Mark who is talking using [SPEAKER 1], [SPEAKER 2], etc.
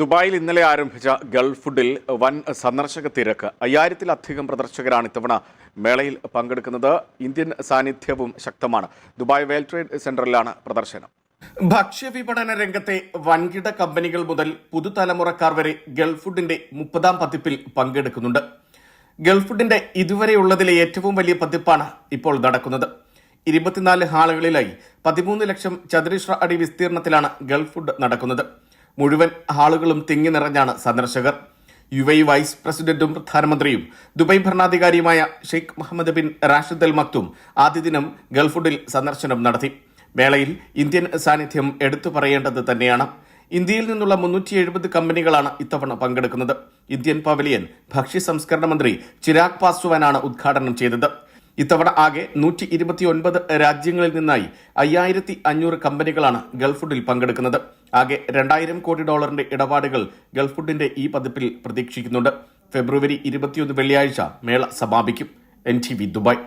[SPEAKER 1] ദുബായിൽ ഇന്നലെ ആരംഭിച്ച ഗൾഫ് ഫുഡിൽ വൻ സന്ദർശക തിരക്ക് 5000-ലധികം പ്രദർശകരാണ് ഇത്തവണ മേളയിൽ പങ്കെടുക്കുന്നത്. ഇന്ത്യൻ സാന്നിധ്യവും ശക്തമാണ്. ദുബായ് വേൾഡ് ട്രേഡ് സെന്ററിലാണ് പ്രദർശനം. ഭക്ഷ്യവിപണന രംഗത്തെ വൻകിട കമ്പനികൾ മുതൽ പുതുതലമുറക്കാർ വരെ ഗൾഫ് ഫുഡിന്റെ 30ാം പതിപ്പിൽ പങ്കെടുക്കുന്നുണ്ട്. ഗൾഫ് ഫുഡിന്റെ ഇതുവരെയുള്ളതിലെ ഏറ്റവും വലിയ പതിപ്പാണ് ഇപ്പോൾ നടക്കുന്നത്. 24 ഹാളുകളിലായി 13 ലക്ഷം ചതുരശ്ര അടി വിസ്തീർണത്തിലാണ് ഗൾഫ് ഫുഡ് നടക്കുന്നത്. മുഴുവൻ ഹാളുകളും തിങ്ങി നിറഞ്ഞാണ് സന്ദർശകർ. UAE വൈസ് പ്രസിഡന്റും പ്രധാനമന്ത്രിയും ദുബായ് ഭരണാധികാരിയുമായ Sheikh Mohammed bin Rashid Al Maktoum ആദ്യ ദിനം ഗൾഫ് ഫുഡിൽ സന്ദർശനം നടത്തി. മേളയിൽ ഇന്ത്യൻ സാന്നിധ്യം എടുത്തു പറയേണ്ടത് തന്നെയാണ്. ഇന്ത്യയിൽ നിന്നുള്ള 370 കമ്പനികളാണ് ഇത്തവണ പങ്കെടുക്കുന്നത്. ഇന്ത്യൻ പവലിയൻ ഭക്ഷ്യ സംസ്കരണ മന്ത്രി ചിരാഗ് പാസ്വാനാണ് ഉദ്ഘാടനം ചെയ്തത്. ഇത്തവണ ആകെ 129 രാജ്യങ്ങളിൽ നിന്നായി 5500 കമ്പനികളാണ് ഗൾഫ് ഫുഡിൽ പങ്കെടുക്കുന്നത്. ആകെ $2000 കോടി ഇടപാടുകൾ ഗൾഫ് ഫുഡിന്റെ ഈ പതിപ്പിൽ പ്രതീക്ഷിക്കുന്നുണ്ട്. ഫെബ്രുവരി 21 വെള്ളിയാഴ്ച മേള സമാപിക്കും. NTV Dubai.